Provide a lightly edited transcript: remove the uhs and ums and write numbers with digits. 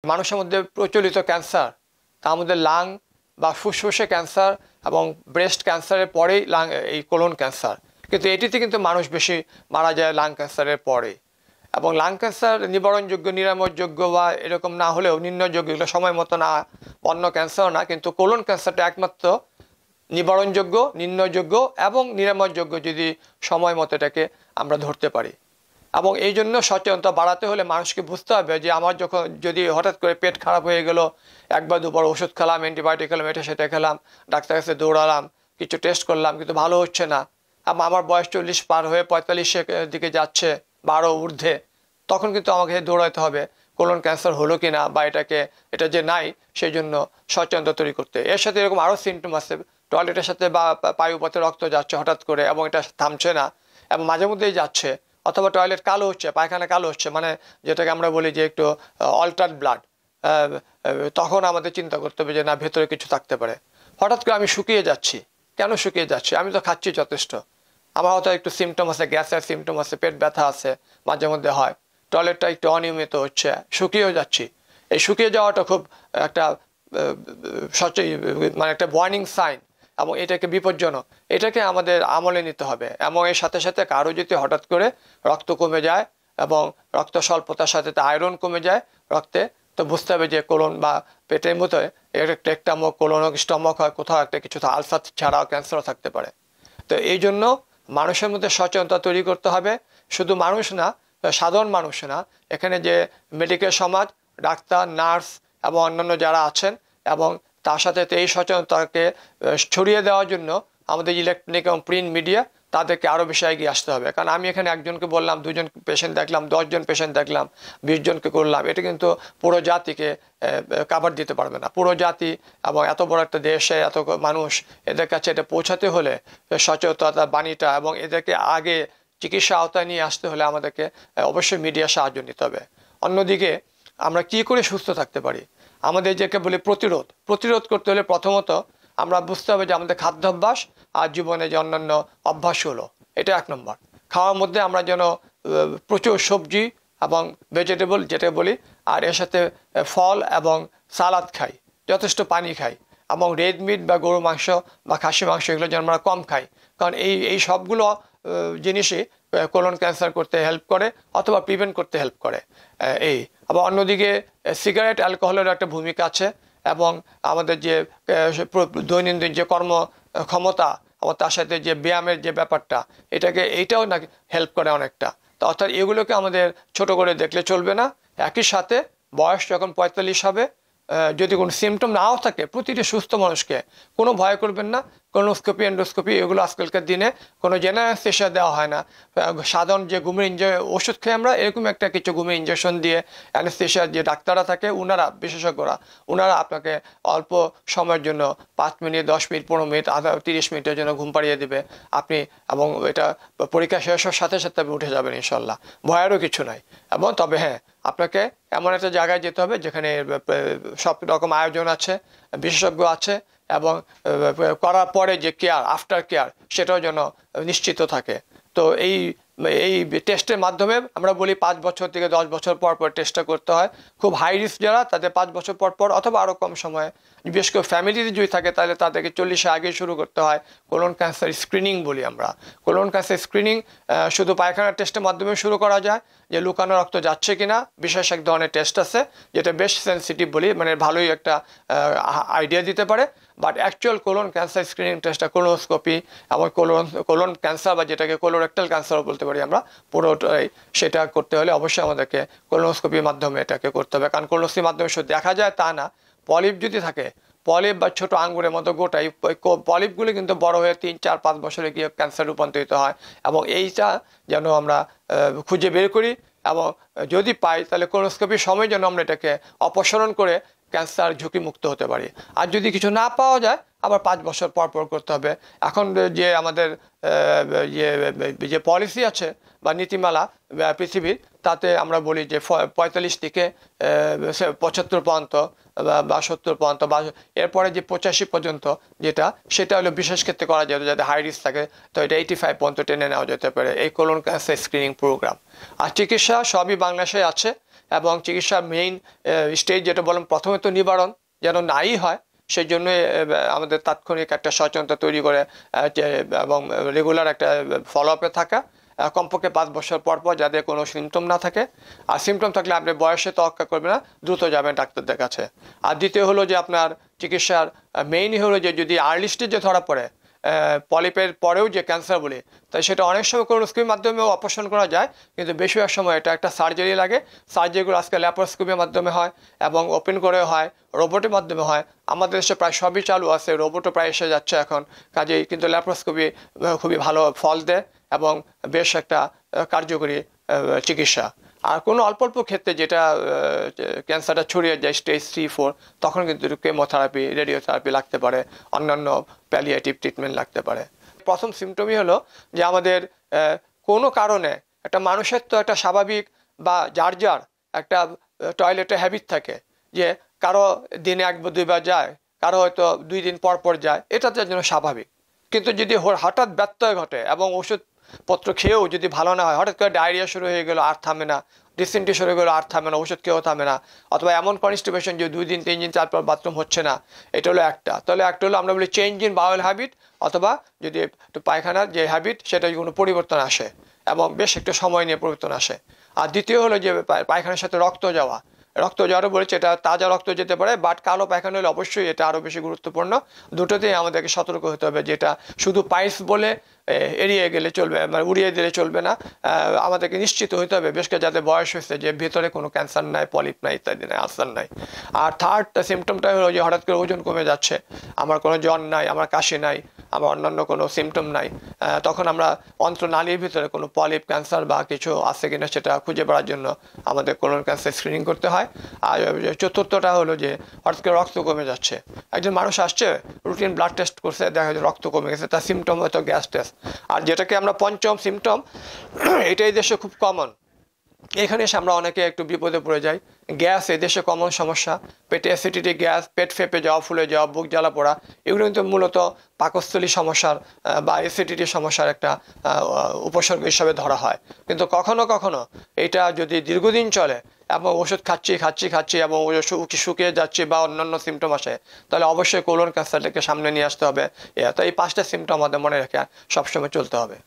মানুষের মধ্যে প্রচলিত ক্যান্সার তার মধ্যে লাং বা ফুসফুসে ক্যান্সার এবং ব্রেস্ট ক্যান্সারের পরেই এই কোলন ক্যান্সার, কিন্তু এটিতে কিন্তু মানুষ বেশি মারা যায় লাং ক্যান্সারের পরে। এবং লাং ক্যান্সার নিবারণযোগ্য, নিরাময়যোগ্য বা এরকম না হলেও নির্ণয়যোগ্য, এগুলো সময় মতো না অন্য ক্যান্সারও না, কিন্তু কোলন ক্যান্সারটা একমাত্র নিবারণযোগ্য, নির্ণয়যোগ্য এবং নিরাময়যোগ্য যদি সময় মতো এটাকে আমরা ধরতে পারি। এবং এই জন্য সচেতনতা বাড়াতে হলে মানুষকে বুঝতে হবে যে আমার যদি হঠাৎ করে পেট খারাপ হয়ে গেল, একবার দুবার ওষুধ খেলাম, অ্যান্টিবায়োটিক খেলাম, এটা সেটা খেলাম, ডাক্তার কাছে দৌড়ালাম, কিছু টেস্ট করলাম, কিন্তু ভালো হচ্ছে না, আমার বয়স 40 পার হয়ে 45-এর দিকে যাচ্ছে বা আরও ঊর্ধ্বে, তখন কিন্তু আমাকে দৌড়াতে হবে কোলন ক্যান্সার হলো কি না, বা এটা যে নাই সেই জন্য সচেতনতা তৈরি করতে। এর সাথে এরকম আরও সিমটম আছে, টয়লেটের সাথে বা পায়ুপথে রক্ত যাচ্ছে হঠাৎ করে এবং এটা থামছে না এবং মাঝে মধ্যেই যাচ্ছে, অথবা টয়লেট কালো হচ্ছে, পায়খানা কালো হচ্ছে, মানে যেটাকে আমরা বলি যে একটু অল্টার্ড ব্লাড, তখন আমাদের চিন্তা করতে হবে যে না, ভেতরে কিছু থাকতে পারে। হঠাৎ করে আমি শুকিয়ে যাচ্ছি, কেন শুকিয়ে যাচ্ছি? আমি তো খাচ্ছি যথেষ্ট, আমার হয়তো একটু সিমটম আছে, গ্যাসের সিমটম আছে, পেট ব্যথা আছে, মাঝে মধ্যে হয়, টয়লেটটা একটু অনিয়মিত হচ্ছে, শুকিয়েও যাচ্ছি। এই শুকিয়ে যাওয়াটা খুব একটা মানে একটা ওয়ার্নিং সাইন এবং এটাকে বিপজ্জনক, এটাকে আমাদের আমলে নিতে হবে। এবং এর সাথে সাথে কারো যদি হঠাৎ করে রক্ত কমে যায় এবং রক্ত স্বল্পতার সাথে আয়রন কমে যায় রক্তে, তো বুঝতে হবে যে কোলন বা পেটের মধ্যে একটা কোলন স্টমক হয়, কোথাও একটা কিছু আলসার ছাড়াও ক্যান্সারও থাকতে পারে। তো এই জন্য মানুষের মধ্যে সচেতনতা তৈরি করতে হবে, শুধু মানুষ না, সাধারণ মানুষ না, এখানে যে মেডিকেল সমাজ, ডাক্তার, নার্স এবং অন্যান্য যারা আছেন, এবং তার সাথে এই সচেতনতাকে ছড়িয়ে দেওয়ার জন্য আমাদের ইলেকট্রনিক এবং প্রিন্ট মিডিয়া তাদেরকে আরও বেশি এগিয়ে আসতে হবে। কারণ আমি এখানে একজনকে বললাম, 2জন পেশেন্ট দেখলাম, 10 জন পেশেন্ট দেখলাম, 20 জনকে করলাম, এটা কিন্তু পুরো জাতিকে কাভার দিতে পারবে না। পুরো জাতি এবং এত বড় একটা দেশে এত মানুষ, এদের কাছে এটা পৌঁছাতে হলে সচেতনতা বাণীটা এবং এদেরকে আগে চিকিৎসা আওতায় নিয়ে আসতে হলে আমাদেরকে অবশ্যই মিডিয়ার সাহায্য নিতে হবে। অন্যদিকে আমরা কি করে সুস্থ থাকতে পারি? আমাদের যাকে বলি প্রতিরোধ করতে হলে প্রথমত আমরা বুঝতে হবে যে আমাদের খাদ্যাভ্যাস আর জীবনে যে অন্যান্য অভ্যাসগুলো, এটা 1 নম্বর। খাওয়ার মধ্যে আমরা যেন প্রচুর সবজি এবং ভেজিটেবল যেটা বলি, আর এর সাথে ফল এবং সালাদ খাই, যথেষ্ট পানি খাই, এবং রেড মিট বা গরু মাংস বা খাসি মাংস এগুলো যেন আমরা কম খাই, কারণ এই সবগুলো জিনিসই কোলন ক্যান্সার করতে হেল্প করে অথবা প্রিভেন্ট করতে হেল্প করে। আবার অন্যদিকে সিগারেট, অ্যালকোহলের একটা ভূমিকা আছে, এবং আমাদের যে দৈনন্দিন যে কর্ম ক্ষমতা এবং তার সাথে যে ব্যায়ামের যে ব্যাপারটা, এইটাও নাকি হেল্প করে অনেকটা। তো অর্থাৎ এগুলোকে আমাদের ছোট করে দেখলে চলবে না। একই সাথে বয়স যখন 45 হবে, যদি কোনো সিমটম নাও থাকে, প্রতিটি সুস্থ মানুষকে কোনো ভয় করবেন না। কোলোনোস্কোপি, এন্ডোস্কোপি এগুলো আজকালকার দিনে কোনো জেনারেল অ্যানেস্থেসিয়া দেওয়া হয় না। সাধারণ যে ঘুমের ওষুধ খাই আমরা, এরকম একটা কিছু ঘুমের ইঞ্জেকশন দিয়ে অ্যানেস্থেসিয়ার যে ডাক্তাররা থাকে, বিশেষজ্ঞরা আপনাকে অল্প সময়ের জন্য 5 মিনিট, 10 মিনিট, 15 মিনিট, 30 মিনিটের জন্য ঘুম পাড়িয়ে দেবে আপনি, এবং এটা পরীক্ষা শেষ হওয়ার সাথে সাথে আপনি উঠে যাবেন ইনশাল্লাহ, ভয়েরও কিছু নাই। এবং তবে হ্যাঁ, আপনাকে এমন একটা জায়গায় যেতে হবে যেখানে সব রকম আয়োজন আছে, বিশেষজ্ঞ আছে, এবং করার পরে যে কেয়ার, আফটার কেয়ার, সেটাও যেন নিশ্চিত থাকে। তো এই টেস্টের মাধ্যমে আমরা বলি 5 বছর থেকে 10 বছর পর পর টেস্টটা করতে হয়। খুব হাই রিস্ক যারা, তাদের 5 বছর পর পর অথবা আরও কম সময়ে, বিশেষ করে ফ্যামিলিতে যদি থাকে তাহলে তাদেরকে 40-এর আগে শুরু করতে হয় কোলন ক্যান্সার স্ক্রিনিং বলি আমরা। কোলন ক্যান্সার স্ক্রিনিং শুধু পায়খানার টেস্টের মাধ্যমে শুরু করা যায়, যে লুকানো রক্ত যাচ্ছে কিনা, বিশেষ এক ধরনের টেস্ট আছে যেটা বেশ সেন্সিটিভ বলি, মানে ভালোই একটা আইডিয়া দিতে পারে। But actual colon cancer screening টেস্টটা কোলোনোস্কোপি এবং কোলন ক্যান্সার বা যেটাকে কোলোরেক্টাল ক্যান্সারও বলতে পারি আমরা, পুরোটাই সেটা করতে হলে অবশ্যই আমাদেরকে কোলোনোস্কোপির মাধ্যমে এটাকে করতে হবে। কারণ কোলোনোস্কোপির মাধ্যমে শুধু দেখা যায় তা না, পলিপ যদি থাকে, পলিপ বা ছোট আঙ্গুরের মতো গোটাই পলিপগুলো কিন্তু বড় হয়ে 3, 4, 5 বছরে গিয়ে ক্যান্সার রূপান্তরিত হয়, এবং এইটা যেন আমরা খুঁজে বের করি, এবং যদি পাই তাহলে কোলোনোস্কোপির সময় যেন আমরা এটাকে অপসারণ করে ক্যান্সার ঝুঁকিমুক্ত হতে পারি। আর যদি কিছু না পাওয়া যায়, আবার 5 বছর পর পর করতে হবে। এখন যে আমাদের যে পলিসি আছে বা নীতিমালা পৃথিবীর, তাতে আমরা বলি যে 45 থেকে 75 পর্যন্ত বা 70 পর্যন্ত, বা এরপরে যে 85 পর্যন্ত যেটা, সেটা হলো বিশেষ ক্ষেত্রে করা যেত, যাতে হাই রিস্ক থাকে, তো এটা 85 পর্যন্ত টেনে নেওয়া যেতে পারে এই কোলন ক্যান্সার স্ক্রিনিং প্রোগ্রাম। আর চিকিৎসা সবই বাংলাদেশে আছে, এবং চিকিৎসার মেইন স্টেজ যেটা বললাম প্রথমে তো নিবারণ যেন নাই হয়, সেই জন্য আমাদের তাৎক্ষণিক একটা সচেতনতা তৈরি করে এবং রেগুলার একটা ফলো আপে থাকা, কমপক্ষে 5 বছর পর পর যাদের কোনো সিমটম না থাকে। আর সিমটম থাকলে আপনি বয়সে তোয়াক্কা করবেন না, দ্রুত যাবেন ডাক্তারদের কাছে। আর দ্বিতীয় হলো যে আপনার চিকিৎসার মেইনই হলো যে যদি আর্লি স্টেজে ধরা পড়ে পলিপের পরেও যে ক্যান্সার বলি, তাই সেটা অনেক সময় কোলোনোস্কোপির মাধ্যমেও অপারেশন করা যায়, কিন্তু বেশিরভাগ সময় এটা একটা সার্জারি লাগে। সার্জারিগুলো আজকে ল্যাপারোস্কোপির মাধ্যমে হয় এবং ওপেন করে হয়, রোবটের মাধ্যমে হয়। আমাদের দেশে প্রায় সবই চালু আছে, রোবটও প্রায় এসে যাচ্ছে এখন, কাজেই কিন্তু ল্যাপারোস্কোপি খুবই ভালো ফল দেয় এবং বেশ একটা কার্যকরী চিকিৎসা। আর কোনো অল্প অল্প ক্ষেত্রে যেটা ক্যান্সারটা ছড়িয়ে যায় স্টেজ 3-4, তখন কিন্তু কেমোথেরাপি, রেডিওথেরাপি লাগতে পারে, অন্যান্য প্যালিয়েটিভ ট্রিটমেন্ট লাগতে পারে। প্রথম সিমটমই হলো যে আমাদের কোনো কারণে একটা মানুষের তো একটা স্বাভাবিক বা যার যার একটা টয়লেটে হ্যাবিট থাকে, যে কারো দিনে 1-2 বার যায়, কারো হয়তো 2 দিন পর পর যায়, এটা তার জন্য স্বাভাবিক। কিন্তু যদি হঠাৎ ব্যত্যয় ঘটে এবং ওষুধপত্র খেয়েও যদি ভালো না হয়, হঠাৎ করে ডায়রিয়া শুরু হয়ে গেলো আর থামে না, ডিসেন্ট্রি শুরু হয়ে গেলো আর থামে না, ওষুধ খেয়েও থামে না, অথবা এমন কনস্টিপেশন যে 2 দিন 3 দিন তারপর বাথরুম হচ্ছে না, এটা হলো একটা। তাহলে একটা হলো আমরা বলি চেঞ্জ ইন বাউল হ্যাবিট, অথবা যদি একটু পায়খানার যে হ্যাবিট সেটা কোনো পরিবর্তন আসে এবং বেশ একটু সময় নিয়ে পরিবর্তন আসে। আর দ্বিতীয় হলো যে পায়খানার সাথে রক্ত যাওয়া। রক্ত যাওয়ারও বলেছে এটা তাজা রক্ত যেতে পারে, বাট কালো পায়খানা হলে অবশ্যই এটা আরও বেশি গুরুত্বপূর্ণ। দুটোতেই আমাদেরকে সতর্ক হতে হবে, যেটা শুধু পাইলস বলে এড়িয়ে গেলে চলবে, মানে উড়িয়ে দিলে চলবে না। আমাদেরকে নিশ্চিত হতে হবে, বেশ করে যাদের বয়স হয়েছে, যে ভেতরে কোনো ক্যান্সার নাই, পলিপ নাই, ইত্যাদি নাই, আলসার নাই। আর থার্ড সিমটমটা হলো যে হঠাৎ করে ওজন কমে যাচ্ছে, আমার কোনো জ্বর নাই, আমার কাশি নাই, আমার অন্যান্য কোনো সিমটম নাই, তখন আমরা অন্ত্রনালীর ভিতরে কোনো পলিপ, ক্যান্সার বা কিছু আছে কিনা সেটা খুঁজে পাওয়ার জন্য আমাদের কোলন ক্যান্সার স্ক্রিনিং করতে হয়। আর চতুর্থটা হলো যে হঠাৎ করে রক্ত কমে যাচ্ছে, একজন মানুষ আসছে রুটিন ব্লাড টেস্ট করছে, দেখা যায় রক্ত কমে গেছে, তার সিমটম হয়তো গ্যাস টেস্ট। আর যেটাকে আমরা পঞ্চম সিমটম, এটাই দেশে খুব কমন, এখানে এসে আমরা অনেকে একটু বিপদে পড়ে যাই। গ্যাস এই দেশে কমন সমস্যা, পেটে অ্যাসিডিটি, গ্যাস, পেট ফেপে যাওয়া, ফুলে যাওয়া, বুক জ্বালা পড়া, এগুলো কিন্তু মূলত পাকস্থলী সমস্যার বা অ্যাসিডিটির সমস্যার একটা উপসর্গ হিসাবে ধরা হয়। কিন্তু কখনো কখনো এটা যদি দীর্ঘদিন চলে এবং ওষুধ খাচ্ছি এবং শুকিয়ে যাচ্ছে বা অন্যান্য সিমটম আসে, তাহলে অবশ্যই কোলন ক্যান্সারটাকে সামনে নিয়ে আসতে হবে। তাই এই 5টা সিমটম আমাদের মনে রেখে সবসময় চলতে হবে।